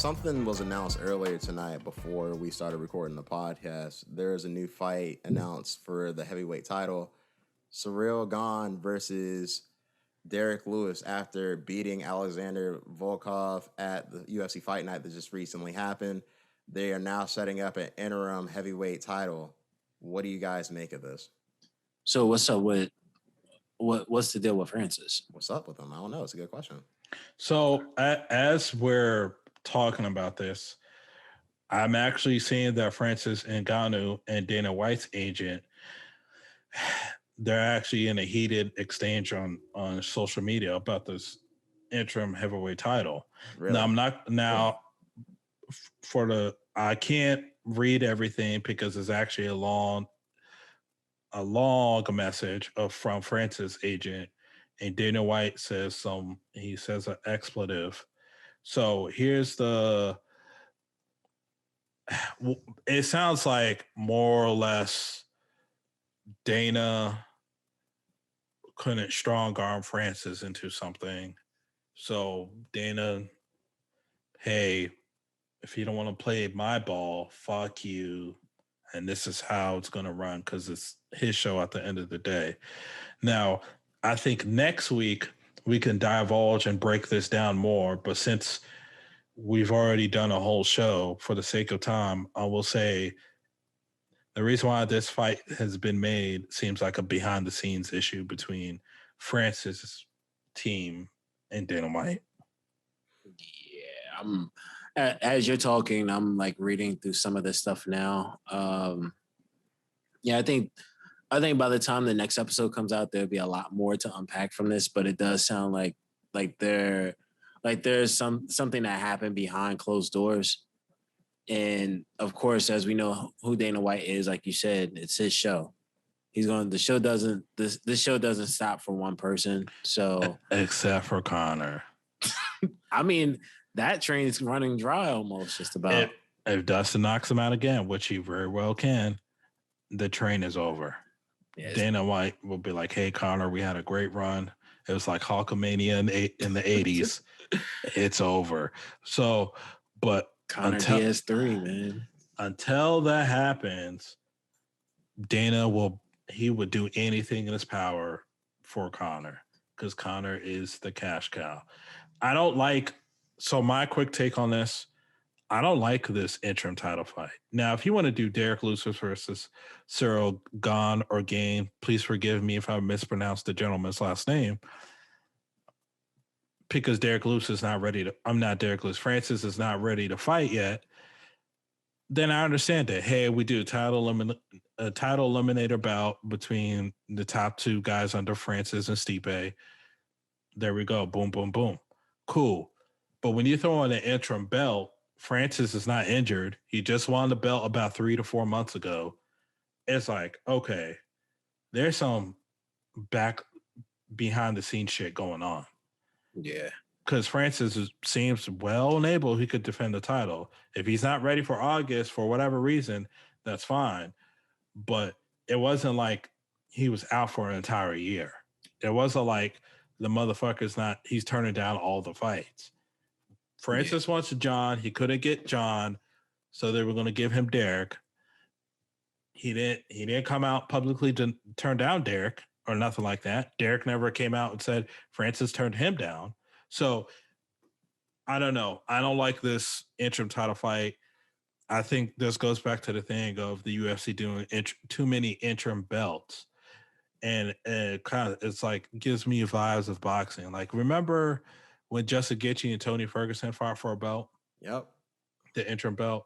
something was announced earlier tonight before we started recording the podcast. There is a new fight announced for the heavyweight title. Ciryl Gane versus Derrick Lewis after beating Alexander Volkov at the UFC Fight Night that just recently happened. They are now setting up an interim heavyweight title. What do you guys make of this? So what's up with what's the deal with Francis? What's up with them? I don't know. It's a good question. So as we're talking about this, I'm actually seeing that Francis Ngannou and Dana White's agent, they're actually in a heated exchange on social media about this interim heavyweight title. Really? Now I'm not I can't read everything because it's actually a long message from Francis' agent, and Dana White says an expletive. So here's it sounds like more or less Dana couldn't strong arm Francis into something. So Dana, hey, if you don't want to play my ball, fuck you. And this is how it's going to run because it's his show at the end of the day. Now, I think next week we can divulge and break this down more. But since we've already done a whole show, for the sake of time, I will say the reason why this fight has been made seems like a behind-the-scenes issue between Francis' team and Dana White. Yeah, as you're talking, I'm like reading through some of this stuff now. I think by the time the next episode comes out, there'll be a lot more to unpack from this. But it does sound like there's something that happened behind closed doors. And of course, as we know who Dana White is, like you said, it's his show. This show doesn't stop for one person. So except for Conor. I mean, that train's running dry almost just about. If Dustin knocks him out again, which he very well can, the train is over. Yeah, Dana White will be like, hey, Conor, we had a great run. It was like Hulkamania in the 80s. It's over. So, but Conor DS3, man. Until that happens, Dana would do anything in his power for Conor because Conor is the cash cow. So my quick take on this, I don't like this interim title fight. Now, if you want to do Derrick Lewis versus Ciryl Gane or Gane, please forgive me if I mispronounced the gentleman's last name. Because Derrick Lewis is not ready to, I'm not Derrick Lewis, Francis is not ready to fight yet. Then I understand that. Hey, we do a title eliminator bout between the top two guys under Francis and Stipe. There we go. Boom, boom, boom. Cool. But when you throw in an interim belt, Francis is not injured. He just won the belt about 3 to 4 months ago. It's like, okay, there's some back behind the scenes shit going on. Yeah. Because Francis seems well and able, he could defend the title. If he's not ready for August for whatever reason, that's fine. But it wasn't like he was out for an entire year. It wasn't like the motherfucker's he's turning down all the fights. Francis wants John. He couldn't get John, so they were going to give him Derrick. He didn't come out publicly to turn down Derrick or nothing like that. Derrick never came out and said Francis turned him down. So I don't know. I don't like this interim title fight. I think this goes back to the thing of the UFC doing too many interim belts. And it's like gives me vibes of boxing. Like, remember when Justin Gaethje and Tony Ferguson fought for a belt? Yep. The interim belt.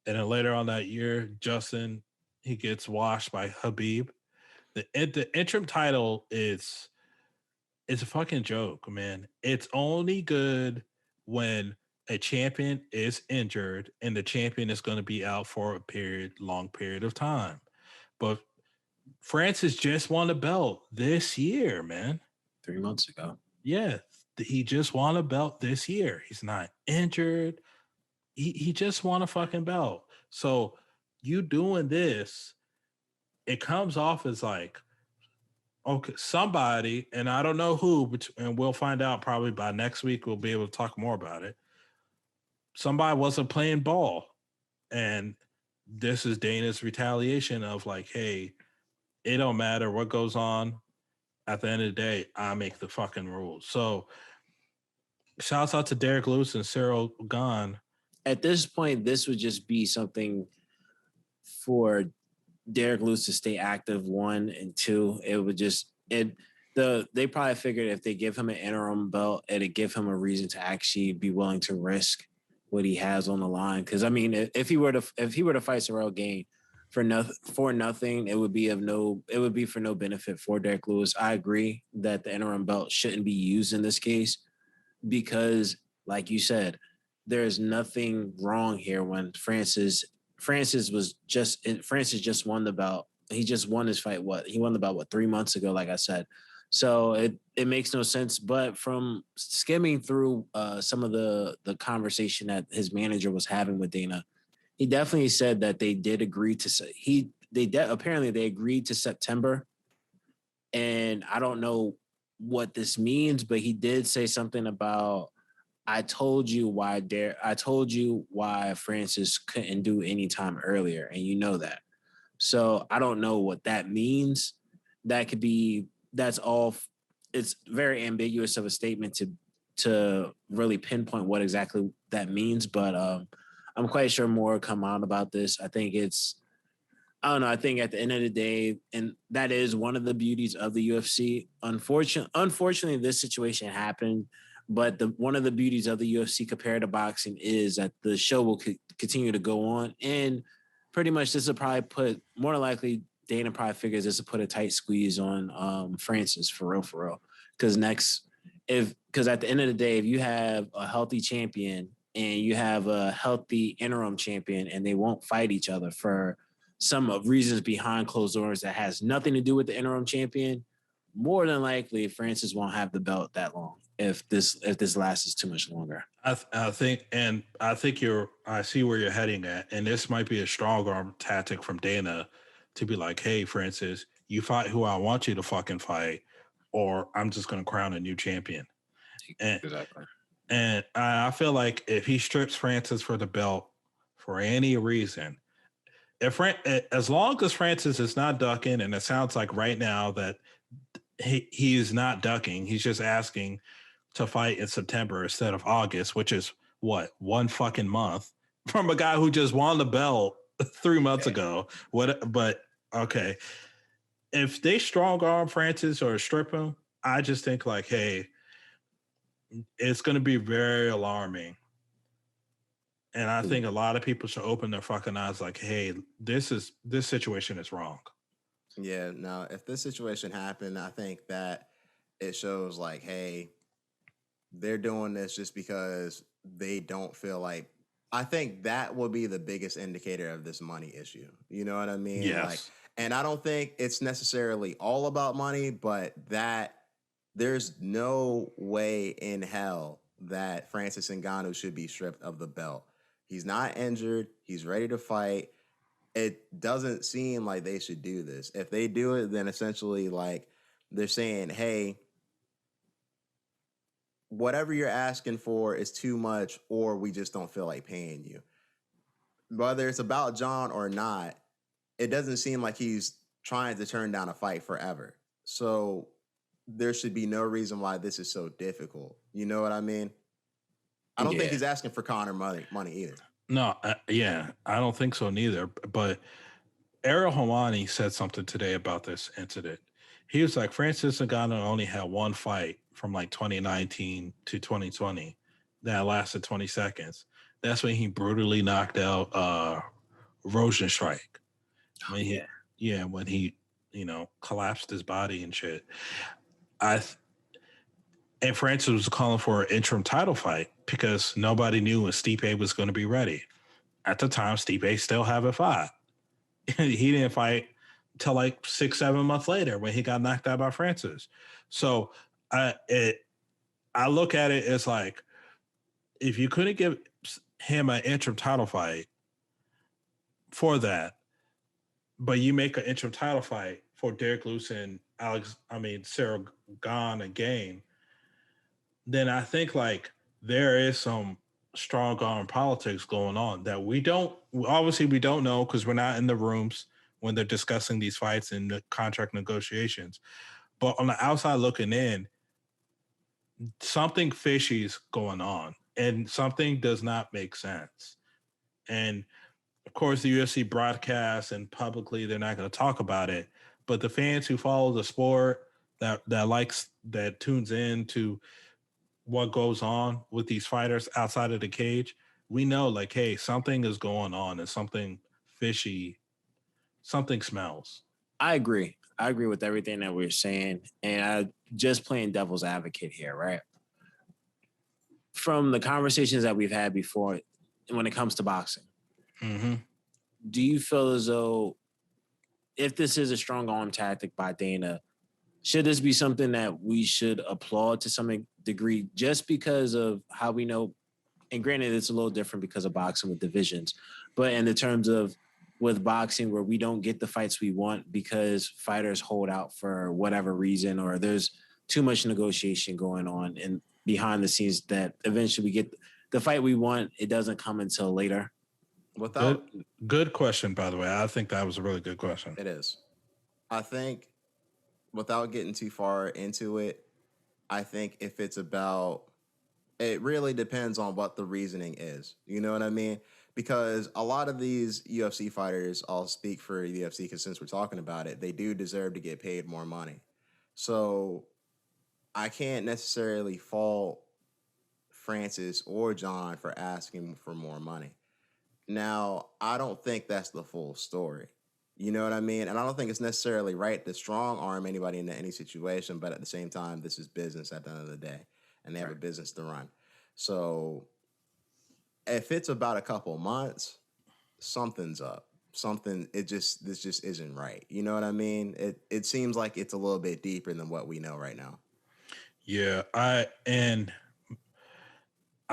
And then later on that year, Justin, he gets washed by Khabib. The interim title is a fucking joke, man. It's only good when a champion is injured and the champion is going to be out for a long period of time. But Francis just won a belt this year, man. 3 months ago. Yeah, he just won a belt this year. He's not injured. He just won a fucking belt. So you doing this, it comes off as like, okay, somebody, and I don't know who, and we'll find out probably by next week. We'll be able to talk more about it. somebody wasn't playing ball. And this is Dana's retaliation of like, hey, it don't matter what goes on. At the end of the day, I make the fucking rules. So shouts out to Derrick Lewis and Ciryl Gane. At this point, this would just be something for Derrick Lewis to stay active, 1, and 2. It would just they probably figured if they give him an interim belt, it'd give him a reason to actually be willing to risk what he has on the line. Because I mean, if he were to fight Ciryl Gane for nothing, it would be for no benefit for Derrick Lewis. I agree that the interim belt shouldn't be used in this case because, like you said, there's nothing wrong here when Francis just won the belt. He just won his fight. He won the belt 3 months ago, like I said. So it makes no sense. But from skimming through some of the conversation that his manager was having with Dana, he definitely said that they did agree to apparently they agreed to September. And I don't know what this means, but he did say something about, I told you why Francis couldn't do any time earlier, and you know that. So I don't know what that means. That's all. It's very ambiguous of a statement to really pinpoint what exactly that means. But I'm quite sure more will come out about this. I think I don't know. I think at the end of the day, and that is one of the beauties of the UFC. Unfortunately, this situation happened. But one of the beauties of the UFC compared to boxing is that the show will continue to go on. And pretty much this will probably put, more likely, Dana probably figures this will put a tight squeeze on Francis for real. Because at the end of the day, if you have a healthy champion and you have a healthy interim champion and they won't fight each other for some of reasons behind closed doors that has nothing to do with the interim champion, more than likely Francis won't have the belt that long if this lasts too much longer. I think I see where you're heading at, and this might be a strong arm tactic from Dana to be like, hey, Francis, you fight who I want you to fucking fight, or I'm just going to crown a new champion. Exactly. And I feel like if he strips Francis for the belt for any reason, as long as Francis is not ducking, and it sounds like right now that he is not ducking, he's just asking to fight in September instead of August, which is what, 1 fucking month from a guy who just won the belt 3 months ago. But okay, if they strong arm Francis or strip him, I just think like, hey, it's going to be very alarming. And I think a lot of people should open their fucking eyes like, hey, this situation is wrong. Yeah, now if this situation happened, I think that it shows like, hey, they're doing this just because they don't feel like. I think that will be the biggest indicator of this money issue. You know what I mean? Yes. Like, and I don't think it's necessarily all about money, but that there's no way in hell that Francis Ngannou should be stripped of the belt. He's not injured. He's ready to fight. It doesn't seem like they should do this. If they do it, then essentially like they're saying, hey, whatever you're asking for is too much, or we just don't feel like paying you. Whether it's about John or not, it doesn't seem like he's trying to turn down a fight forever. So there should be no reason why this is so difficult. You know what I mean? I don't think he's asking for Conor money either. No, I don't think so neither. But Ariel Helwani said something today about this incident. He was like, Francis Ngannou only had one fight from like 2019 to 2020 that lasted 20 seconds. That's when he brutally knocked out Rosenstrike. When he collapsed his body and shit. And Francis was calling for an interim title fight because nobody knew when Stipe was going to be ready. At the time, Stipe still haven't fought. He didn't fight till like 6-7 months later when he got knocked out by Francis. So I look at it as like, if you couldn't give him an interim title fight for that, but you make an interim title fight for Derrick Lewis and Ciryl Gane and Gane, then I think like there is some strong arm politics going on that we don't know because we're not in the rooms when they're discussing these fights and the contract negotiations. But on the outside looking in, something fishy is going on and something does not make sense. And of course, the UFC broadcasts and publicly, they're not going to talk about it. But the fans who follow the sport, that tunes in to what goes on with these fighters outside of the cage, we know, like, hey, something is going on and something fishy, something smells. I agree. I agree with everything that we're saying. And I just playing devil's advocate here, right? From the conversations that we've had before, when it comes to boxing, do you feel as though if this is a strong arm tactic by Dana, should this be something that we should applaud to some degree just because of how we know? And granted, it's a little different because of boxing with divisions, but in the terms of with boxing where we don't get the fights we want because fighters hold out for whatever reason, or there's too much negotiation going on and behind the scenes that eventually we get the fight we want, it doesn't come until later. Good question, by the way. I think that was a really good question. It is. I think without getting too far into it, I think if it's about, it really depends on what the reasoning is. You know what I mean? Because a lot of these UFC fighters, I'll speak for UFC because since we're talking about it, they do deserve to get paid more money. So I can't necessarily fault Francis or John for asking for more money. Now, I don't think that's the full story. You know what I mean? And I don't think it's necessarily right to strong arm anybody into any situation, but at the same time, this is business at the end of the day, and they have a business to run. So if it's about a couple months, something's up. This just isn't right. You know what I mean? It seems like it's a little bit deeper than what we know right now. Yeah, I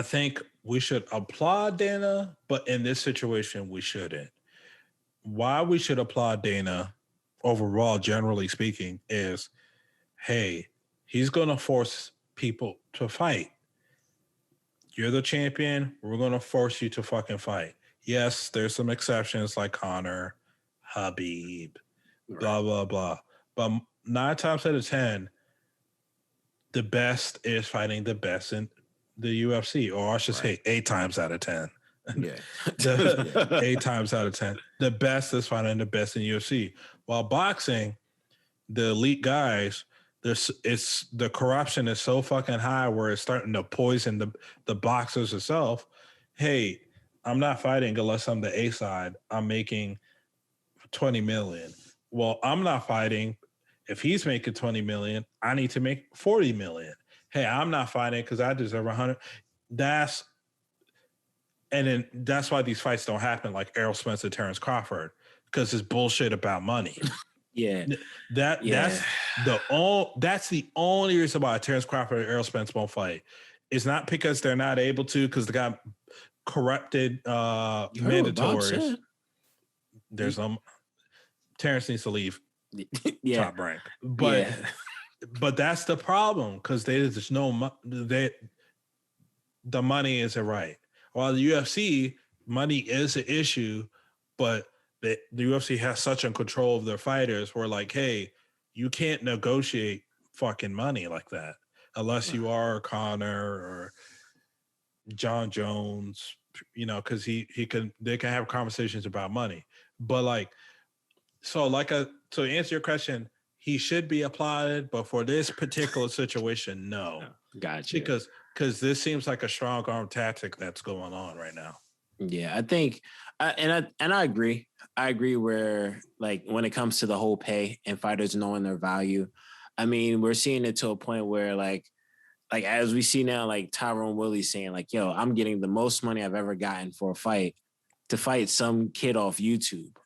think we should applaud Dana, but in this situation, we shouldn't. Why we should applaud Dana overall, generally speaking, is, hey, he's going to force people to fight. You're the champion. We're going to force you to fucking fight. Yes, there's some exceptions like Conor, Habib, blah, blah, blah. But 9 times out of 10, the best is fighting the best in the UFC, or I should say 8 times out of 10. Yeah. 8 times out of 10. The best is fighting the best in UFC. While boxing, the elite guys, the corruption is so fucking high where it's starting to poison the boxers itself. Hey, I'm not fighting unless I'm the A side. I'm making 20 million. Well, I'm not fighting. If he's making 20 million, I need to make 40 million. Hey, I'm not fighting because I deserve 100. That's why these fights don't happen like Errol Spence and Terrence Crawford, because it's bullshit about money. Yeah. That's the only reason why Terrence Crawford and Errol Spence won't fight. It's not because they're not able to, because they got corrupted mandatories. There's Terrence needs to leave Top Rank. But that's the problem, because there's no the money isn't right. While the UFC, money is an issue, but the UFC has such a control of their fighters where, like, hey, you can't negotiate fucking money like that unless you are Conor or John Jones, you know, because they can have conversations about money. But to answer your question, he should be applauded, but for this particular situation, no. Gotcha. Because this seems like a strong arm tactic that's going on right now. Yeah, I think, and I agree. I agree where, like, when it comes to the whole pay and fighters knowing their value, I mean, we're seeing it to a point where, like as we see now, like Tyrone Woodley saying, like, yo, I'm getting the most money I've ever gotten for a fight to fight some kid off YouTube.